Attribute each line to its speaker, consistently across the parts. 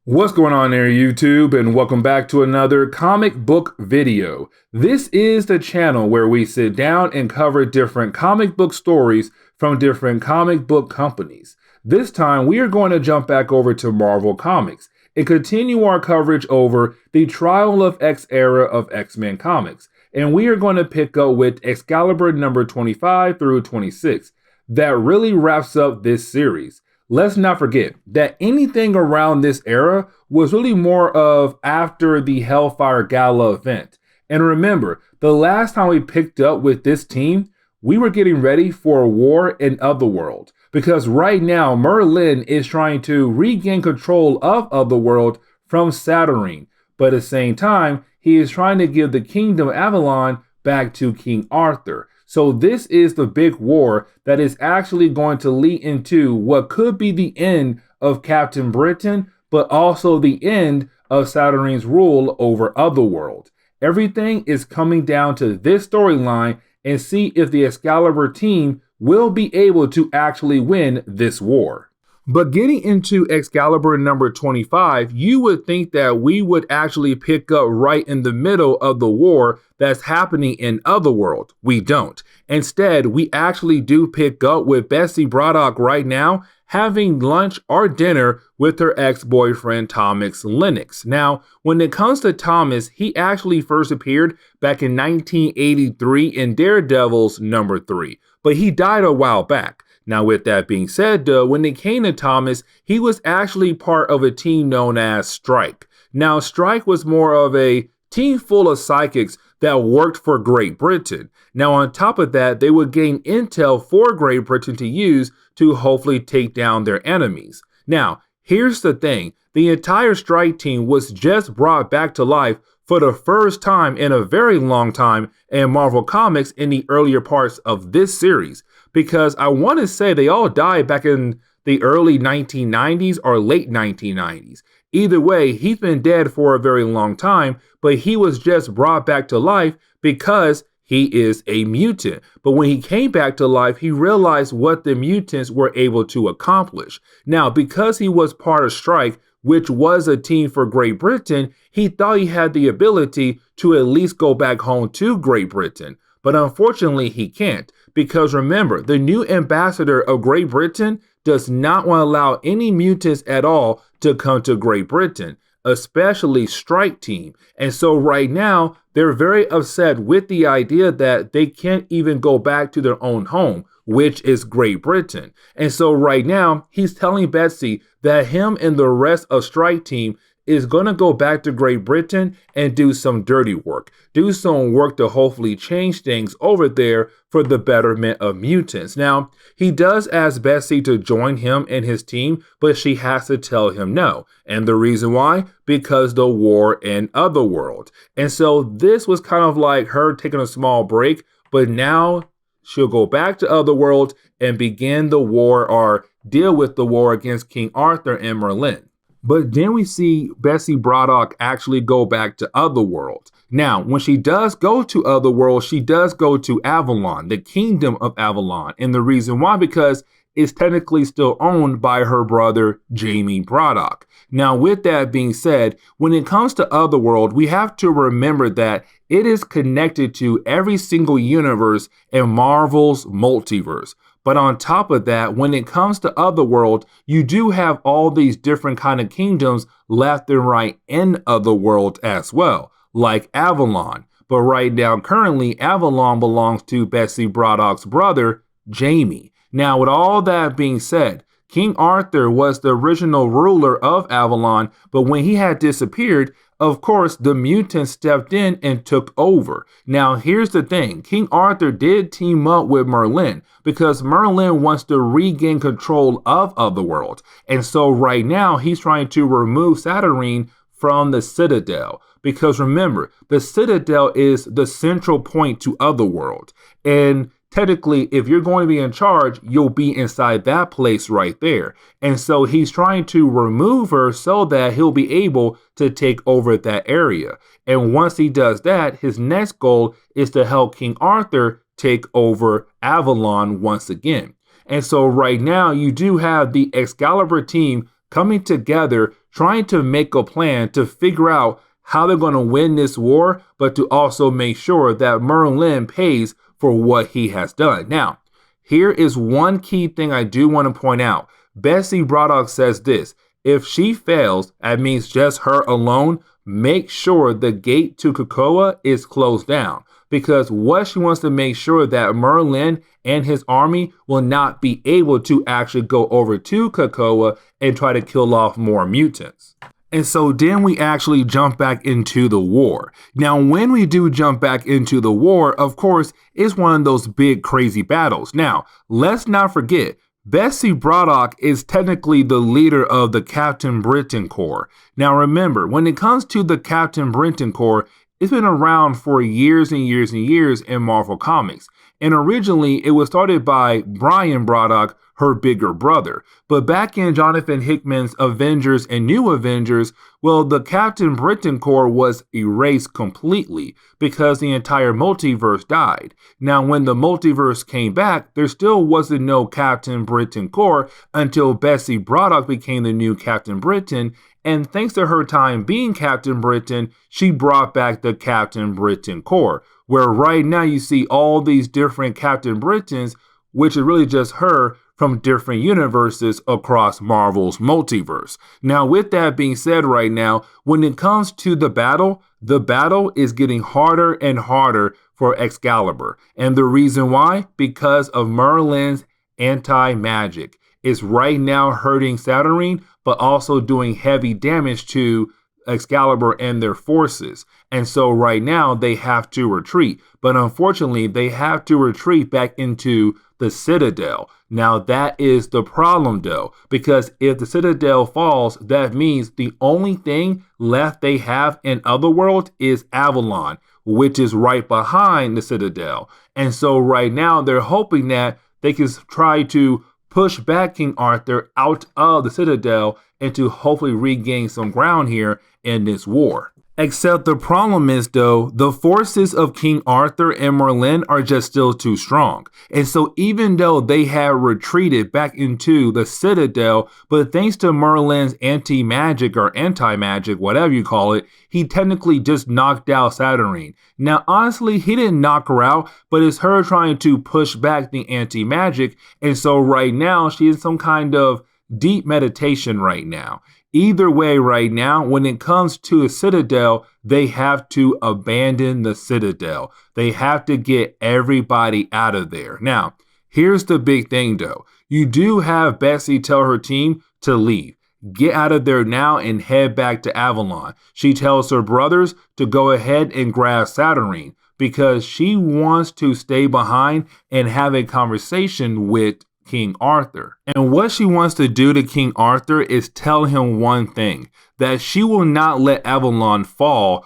Speaker 1: What's going on there, YouTube, and welcome back to another comic book video. This is the channel where we sit down and cover different comic book stories from different comic book companies. This time, we are going to jump back over to Marvel Comics and continue our coverage over the Trial of X era of X-Men comics. And we are going to pick up with Excalibur number 25 through 26. That really wraps up this series. Let's not forget that anything around this era was really more of after the Hellfire Gala event. And remember, the last time we picked up with this team, we were getting ready for a war in Otherworld. Because right now, Merlin is trying to regain control of Otherworld from Saturn. But at the same time, he is trying to give the kingdom of Avalon back to King Arthur. So this is the big war that is actually going to lead into what could be the end of Captain Britain, but also the end of Saturn's rule over Otherworld. Everything is coming down to this storyline and see if the Excalibur team will be able to actually win this war. But getting into Excalibur number 25, you would think that we would actually pick up right in the middle of the war that's happening in Otherworld. We don't. Instead, we actually do pick up with Betsy Braddock right now having lunch or dinner with her ex-boyfriend Thomas Lennox. Now, when it comes to Thomas, he actually first appeared back in 1983 in Daredevil's number 3, but he died a while back. Now, with that being said, when it came to Thomas, he was actually part of a team known as Strike. Now, Strike was more of a team full of psychics that worked for Great Britain. Now, on top of that, they would gain intel for Great Britain to use to hopefully take down their enemies. Now, here's the thing. The entire Strike team was just brought back to life for the first time in a very long time in Marvel Comics in the earlier parts of this series. Because I want to say they all died back in the early 1990s or late 1990s. Either way, he's been dead for a very long time, but he was just brought back to life because he is a mutant. But when he came back to life, he realized what the mutants were able to accomplish. Now, because he was part of Strike, which was a team for Great Britain, he thought he had the ability to at least go back home to Great Britain. But unfortunately, he can't. Because remember, the new ambassador of Great Britain does not want to allow any mutants at all to come to Great Britain, especially Strike Team. And so right now, they're very upset with the idea that they can't even go back to their own home, which is Great Britain. And so right now, he's telling Betsy that him and the rest of Strike Team is going to go back to Great Britain and do some dirty work. Do some work to hopefully change things over there for the betterment of mutants. Now, he does ask Betsy to join him and his team, but she has to tell him no. And the reason why? Because the war in Otherworld. And so this was kind of like her taking a small break, but now she'll go back to Otherworld and begin the war or deal with the war against King Arthur and Merlin. But then we see Betsy Braddock actually go back to Otherworld. Now, when she does go to Otherworld, she does go to Avalon, the kingdom of Avalon. And the reason why, because it's technically still owned by her brother, Jamie Braddock. Now, with that being said, when it comes to Otherworld, we have to remember that it is connected to every single universe in Marvel's multiverse. But on top of that, when it comes to Otherworld, you do have all these different kind of kingdoms left and right in Otherworld as well, like Avalon. But right now, currently, Avalon belongs to Betsy Braddock's brother, Jamie. Now, with all that being said, King Arthur was the original ruler of Avalon, but when he had disappeared, of course, the mutants stepped in and took over. Now, here's the thing. King Arthur did team up with Merlin because Merlin wants to regain control of Otherworld. And so right now, he's trying to remove Saturn from the Citadel. Because remember, the Citadel is the central point to Otherworld. And technically, if you're going to be in charge, you'll be inside that place right there. And so he's trying to remove her so that he'll be able to take over that area. And once he does that, his next goal is to help King Arthur take over Avalon once again. And so right now, you do have the Excalibur team coming together, trying to make a plan to figure out how they're going to win this war, but to also make sure that Merlin pays for what he has done. Now, here is one key thing I do want to point out. Betsy Braddock says this: if she fails, that means just her alone, make sure the gate to COPPA is closed down. Because what she wants to make sure that Merlin and his army will not be able to actually go over to COPPA and try to kill off more mutants. And so then we actually jump back into the war. Now, when we do jump back into the war, of course, it's one of those big crazy battles. Now, let's not forget, Betsy Braddock is technically the leader of the Captain Britain Corps. Now remember, when it comes to the Captain Britain Corps, it's been around for years and years and years in Marvel Comics. And originally, it was started by Brian Braddock, her bigger brother. But back in Jonathan Hickman's Avengers and New Avengers, well, the Captain Britain Corps was erased completely because the entire multiverse died. Now, when the multiverse came back, there still wasn't no Captain Britain Corps until Betsy Braddock became the new Captain Britain. And thanks to her time being Captain Britain, she brought back the Captain Britain Corps, where right now you see all these different Captain Britons, which is really just her from different universes across Marvel's multiverse. Now, with that being said right now, when it comes to the battle is getting harder and harder for Excalibur. And the reason why? Because of Merlin's anti-magic. It's right now hurting Saturn, but also doing heavy damage to Excalibur and their forces. And so right now they have to retreat. But unfortunately, they have to retreat back into the Citadel. Now that is the problem though, because if the Citadel falls, that means the only thing left they have in Otherworld is Avalon, which is right behind the Citadel. And so right now they're hoping that they can try to push back King Arthur out of the Citadel and to hopefully regain some ground here in this war. Except the problem is though, the forces of King Arthur and Merlin are just still too strong. And so even though they have retreated back into the Citadel, but thanks to Merlin's anti-magic or anti-magic, whatever you call it, he technically just knocked out Saturn. Now honestly, he didn't knock her out, but it's her trying to push back the anti-magic. And so right now, she is some kind of deep meditation right now. Either way right now, when it comes to a Citadel, they have to abandon the Citadel. They have to get everybody out of there. Now, here's the big thing though. You do have Betsy tell her team to leave. Get out of there now and head back to Avalon. She tells her brothers to go ahead and grab Saturn because she wants to stay behind and have a conversation with King Arthur. And what she wants to do to King Arthur is tell him one thing, that she will not let Avalon fall.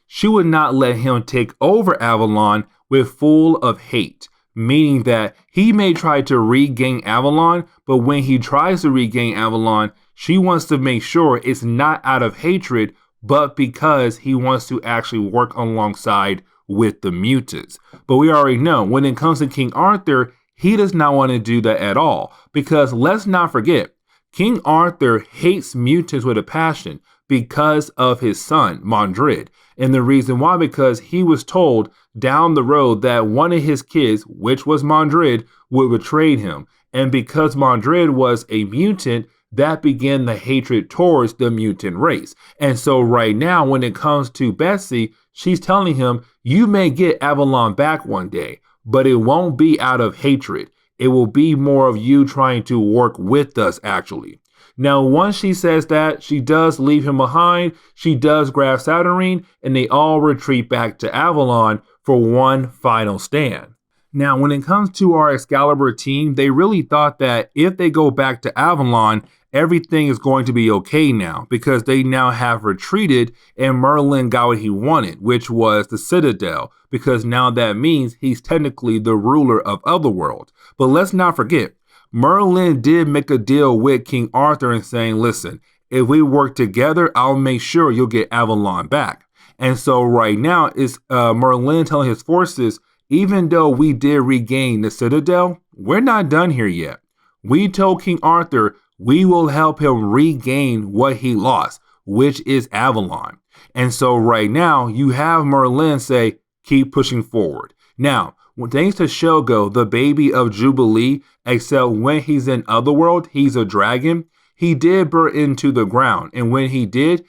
Speaker 1: She would not let him take over Avalon with full of hate. Meaning that he may try to regain Avalon, but when he tries to regain Avalon, she wants to make sure it's not out of hatred, but because he wants to actually work alongside with the mutants. But we already know when it comes to King Arthur, he does not want to do that at all, because let's not forget, King Arthur hates mutants with a passion because of his son, Mondred. And the reason why, because he was told down the road that one of his kids, which was Mondred, would betray him. And because Mondred was a mutant, that began the hatred towards the mutant race. And so right now, when it comes to Betsy, she's telling him, you may get Avalon back one day, but it won't be out of hatred. It will be more of you trying to work with us, actually. Now, once she says that, she does leave him behind. She does grab Saturn, and they all retreat back to Avalon for one final stand. Now, when it comes to our Excalibur team, they really thought that if they go back to Avalon, everything is going to be okay now, because they now have retreated and Merlin got what he wanted, which was the Citadel, because now that means he's technically the ruler of Otherworld. But let's not forget, Merlin did make a deal with King Arthur and saying, listen, if we work together, I'll make sure you'll get Avalon back. And so right now is Merlin telling his forces, even though we did regain the Citadel, we're not done here yet. We told King Arthur we will help him regain what he lost, which is Avalon. And so right now you have Merlin say, keep pushing forward. Now, thanks to Shogo, the baby of Jubilee, except when he's in Otherworld, he's a dragon, he did burn into the ground. And when he did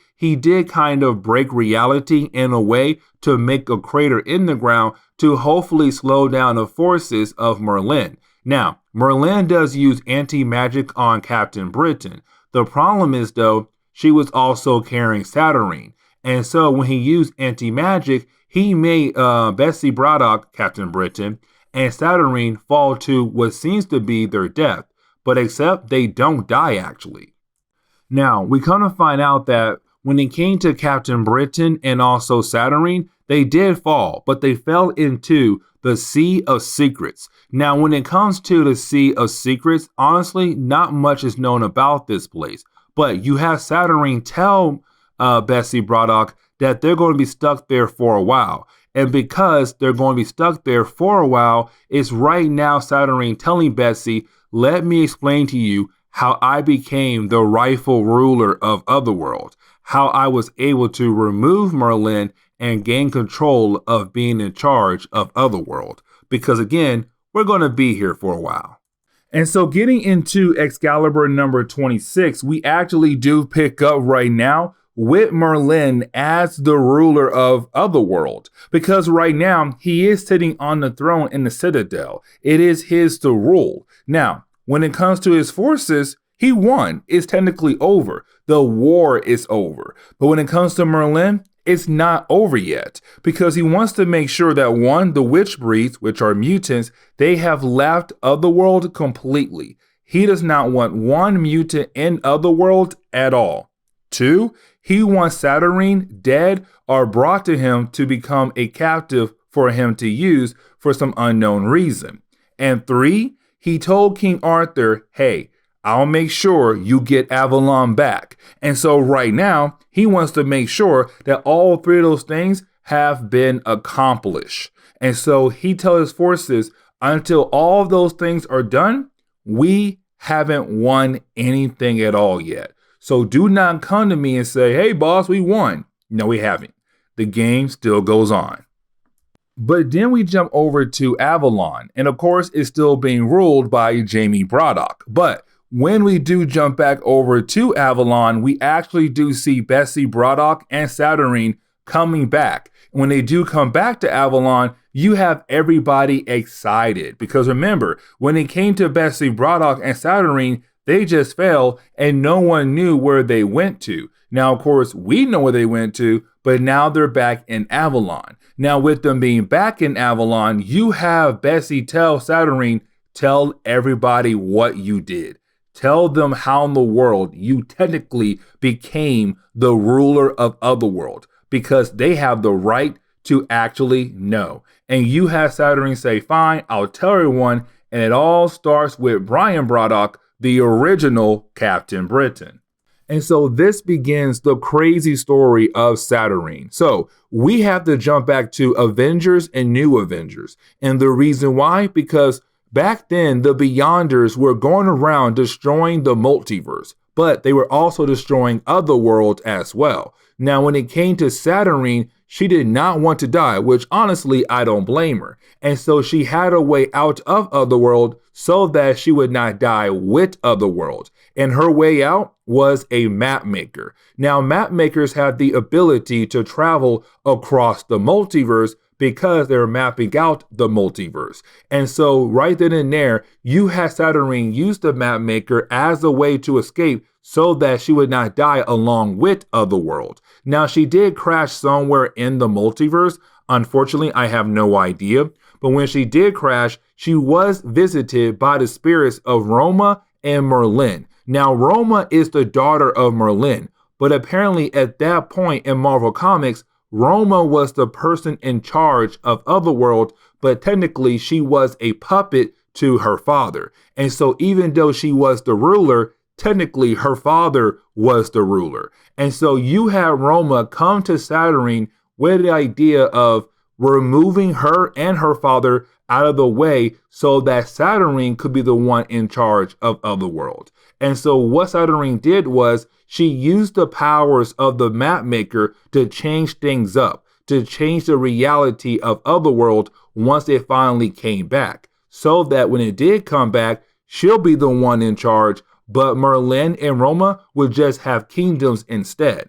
Speaker 1: kind of break reality in a way to make a crater in the ground to hopefully slow down the forces of Merlin. Now, Merlin does use anti-magic on Captain Britain. The problem is, though, she was also carrying Saturn. And so when he used anti-magic, he made Betsy Braddock, Captain Britain, and Saturn fall to what seems to be their death. But except they don't die, actually. Now, we come to find out that when it came to Captain Britain and also Saturn, they did fall, but they fell into the Sea of Secrets. Now, when it comes to the Sea of Secrets, honestly, not much is known about this place. But you have Saturn tell Betsy Braddock that they're going to be stuck there for a while. And because they're going to be stuck there for a while, it's right now Saturn telling Betsy, let me explain to you how I became the rightful ruler of Otherworld, how I was able to remove Merlin and gain control of being in charge of Otherworld. Because again, we're going to be here for a while. And so getting into Excalibur number 26, we actually do pick up right now with Merlin as the ruler of Otherworld. Because right now, he is sitting on the throne in the Citadel. It is his to rule. Now, when it comes to his forces, he won. It's technically over. The war is over. But when it comes to Merlin, it's not over yet, because he wants to make sure that one, the witch breeds, which are mutants, they have left Otherworld completely. He does not want one mutant in Otherworld at all. Two, he wants Saturn dead or brought to him to become a captive for him to use for some unknown reason. And three, he told King Arthur, hey, I'll make sure you get Avalon back. And so right now, he wants to make sure that all three of those things have been accomplished. And so he tells his forces, until all of those things are done, we haven't won anything at all yet. So do not come to me and say, hey, boss, we won. No, we haven't. The game still goes on. But then we jump over to Avalon. And of course, it's still being ruled by Jamie Braddock. But when we do jump back over to Avalon, we actually do see Betsy Braddock and Saturn coming back. When they do come back to Avalon, you have everybody excited. Because remember, when it came to Betsy Braddock and Saturn, they just fell and no one knew where they went to. Now, of course, we know where they went to, but now they're back in Avalon. Now, with them being back in Avalon, you have Betsy tell Saturn, tell everybody what you did. Tell them how in the world you technically became the ruler of Otherworld, because they have the right to actually know. And you have Saturn say, fine, I'll tell everyone. And it all starts with Brian Braddock, the original Captain Britain. And so this begins the crazy story of Saturn. So we have to jump back to Avengers and New Avengers. And the reason why, because back then, the Beyonders were going around destroying the multiverse, but they were also destroying Otherworld as well. Now, when it came to Saturn, she did not want to die, which honestly, I don't blame her. And so she had a way out of Otherworld so that she would not die with Otherworld. And her way out was a map maker. Now, map makers have the ability to travel across the multiverse because they're mapping out the multiverse. And so right then and there, you had Saturn use the map maker as a way to escape so that she would not die along with Otherworld. Now, she did crash somewhere in the multiverse. Unfortunately, I have no idea. But when she did crash, she was visited by the spirits of Roma and Merlin. Now, Roma is the daughter of Merlin, but apparently at that point in Marvel Comics, Roma was the person in charge of Otherworld, but technically she was a puppet to her father. And so even though she was the ruler, technically her father was the ruler. And so you had Roma come to Saturn with the idea of, removing her and her father out of the way so that Saturn could be the one in charge of Otherworld. And so what Saturn did was she used the powers of the map maker to change things up, to change the reality of Otherworld once it finally came back, so that when it did come back, she'll be the one in charge, but Merlin and Roma would just have kingdoms instead.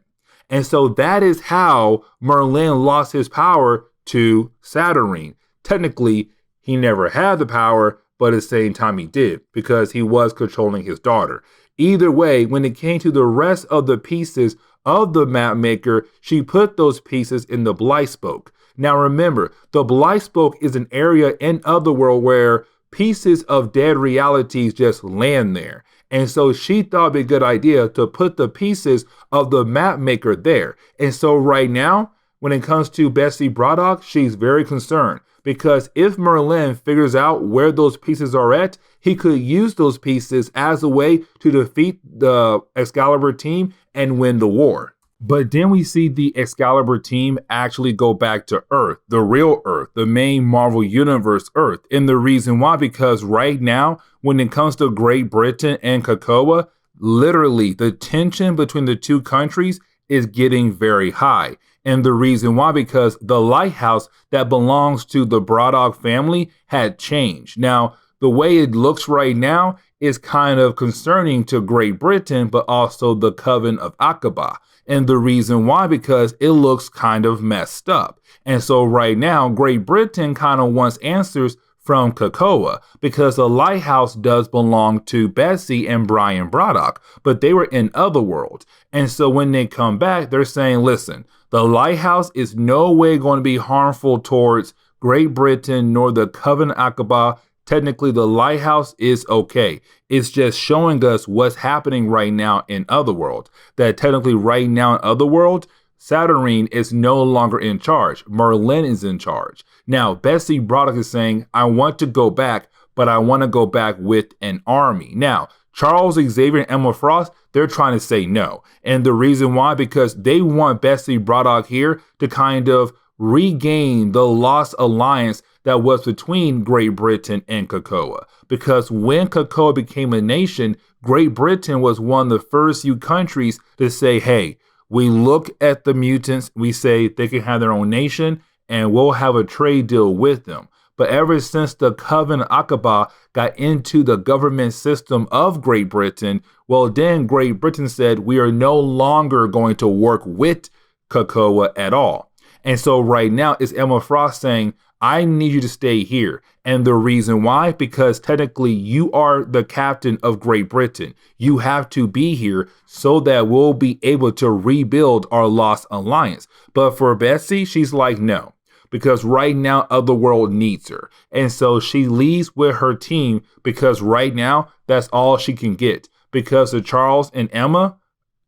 Speaker 1: And so that is how Merlin lost his power to Saturn. Technically, he never had the power, but at the same time he did, because he was controlling his daughter. Either way, when it came to the rest of the pieces of the map maker, she put those pieces in the Blightspoke. Now remember, the Blightspoke is an area in Otherworld where pieces of dead realities just land there. And so she thought it'd be a good idea to put the pieces of the map maker there. And so right now, when it comes to Betsy Braddock, she's very concerned, because if Merlin figures out where those pieces are at, he could use those pieces as a way to defeat the Excalibur team and win the war. But then we see the Excalibur team actually go back to Earth, the real Earth, the main Marvel Universe Earth. And the reason why, because right now, when it comes to Great Britain and COPPA, literally the tension between the two countries is getting very high. And the reason why, because the lighthouse that belongs to the Braddock family had changed. Now, the way it looks right now is kind of concerning to Great Britain, but also the Coven of Aqaba. And the reason why, because it looks kind of messed up. And so right now, Great Britain kind of wants answers from COPPA, because the lighthouse does belong to Betsy and Brian Braddock, but they were in Otherworld. And so when they come back, they're saying, listen, the lighthouse is no way going to be harmful towards Great Britain nor the Coven Aqaba. Technically, the lighthouse is okay. It's just showing us what's happening right now in Otherworld. That technically right now in Otherworld, Saturn is no longer in charge. Merlin is in charge. Now, Betsy Braddock is saying, I want to go back, but I want to go back with an army. Now, Charles Xavier and Emma Frost, they're trying to say no. And the reason why, because they want Betsy Braddock here to kind of regain the lost alliance that was between Great Britain and COPPA. Because when COPPA became a nation, Great Britain was one of the first few countries to say, hey, we look at the mutants, we say they can have their own nation, and we'll have a trade deal with them. But ever since the Coven Aqaba got into the government system of Great Britain, well, then Great Britain said, we are no longer going to work with COPPA at all. And so right now, it's Emma Frost saying, I need you to stay here. And the reason why, because technically you are the captain of Great Britain. You have to be here so that we'll be able to rebuild our lost alliance. But for Betsy, she's like, no, because right now Otherworld needs her. And so she leaves with her team because right now that's all she can get. Because of Charles and Emma,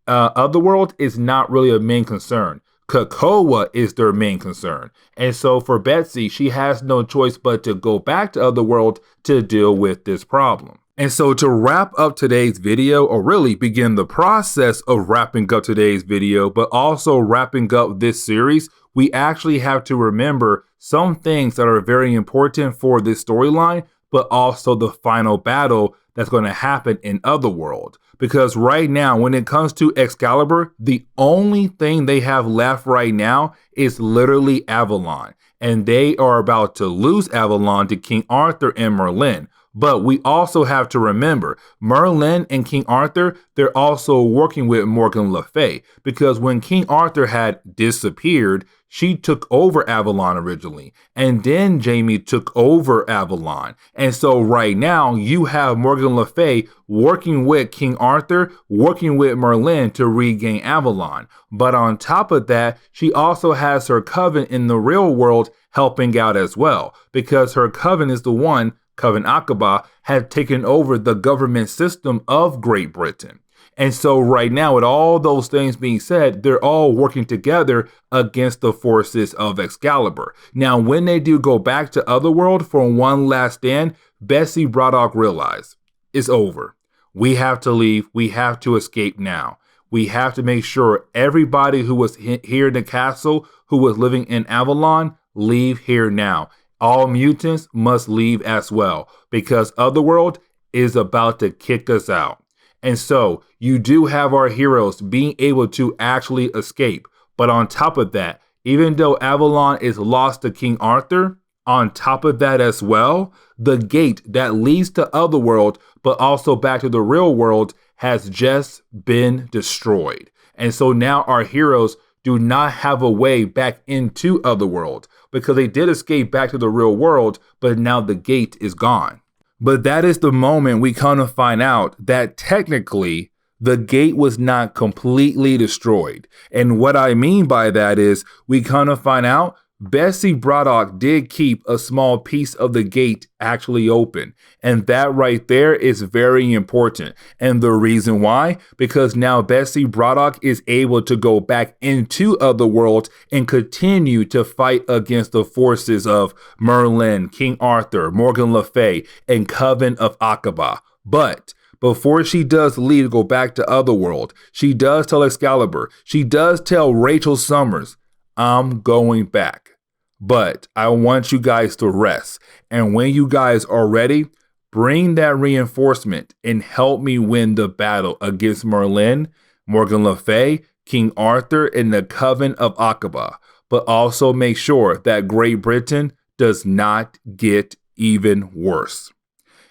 Speaker 1: Otherworld is not really a main concern. COPPA is their main concern. And so for Betsy, she has no choice but to go back to Otherworld to deal with this problem. And so to wrap up today's video, or really begin the process of wrapping up today's video, but also wrapping up this series, we actually have to remember some things that are very important for this storyline, but also the final battle that's going to happen in Otherworld. Because right now, when it comes to Excalibur, the only thing they have left right now is literally Avalon. And they are about to lose Avalon to King Arthur and Merlin. But we also have to remember, Merlin and King Arthur, they're also working with Morgan Le Fay. Because when King Arthur had disappeared, she took over Avalon originally. And then Jamie took over Avalon. And so right now, you have Morgan Le Fay working with King Arthur, working with Merlin to regain Avalon. But on top of that, she also has her coven in the real world helping out as well. Because her coven is the one, Coven Aqaba, had taken over the government system of Great Britain. And so right now, with all those things being said, they're all working together against the forces of Excalibur. Now, when they do go back to Otherworld for one last stand, Betsy Braddock realized it's over. We have to leave. We have to escape now. We have to make sure everybody who was here in the castle, who was living in Avalon, leave here now. All mutants must leave as well because Otherworld is about to kick us out. And so you do have our heroes being able to actually escape. But on top of that, even though Avalon is lost to King Arthur, on top of that as well, the gate that leads to Otherworld, but also back to the real world, has just been destroyed. And so now our heroes do not have a way back into Otherworld because they did escape back to the real world, but now the gate is gone. But that is the moment we come to find out that technically the gate was not completely destroyed. And what I mean by that is we come to find out Bessie Braddock did keep a small piece of the gate actually open. And that right there is very important. And the reason why? Because now Bessie Braddock is able to go back into Otherworld and continue to fight against the forces of Merlin, King Arthur, Morgan Le Fay, and Coven of Aqaba. But before she does leave to go back to Otherworld, she does tell Excalibur, she does tell Rachel Summers, I'm going back. But I want you guys to rest. And when you guys are ready, bring that reinforcement and help me win the battle against Merlin, Morgan Le Fay, King Arthur, and the Coven of Aqaba. But also make sure that Great Britain does not get even worse.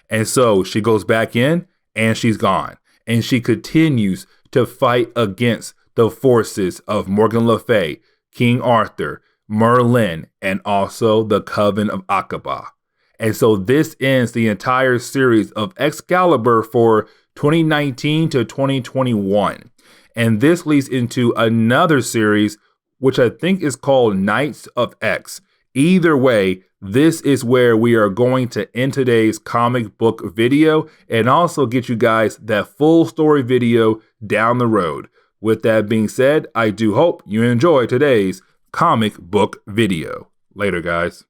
Speaker 1: And so she goes back in and she's gone. And she continues to fight against the forces of Morgan Le Fay, King Arthur, Merlin, and also the Coven of Aqaba. And so this ends the entire series of Excalibur for 2019 to 2021. And this leads into another series, which I think is called Knights of X. Either way, this is where we are going to end today's comic book video and also get you guys that full story video down the road. With that being said, I do hope you enjoy today's comic book video. Later, guys.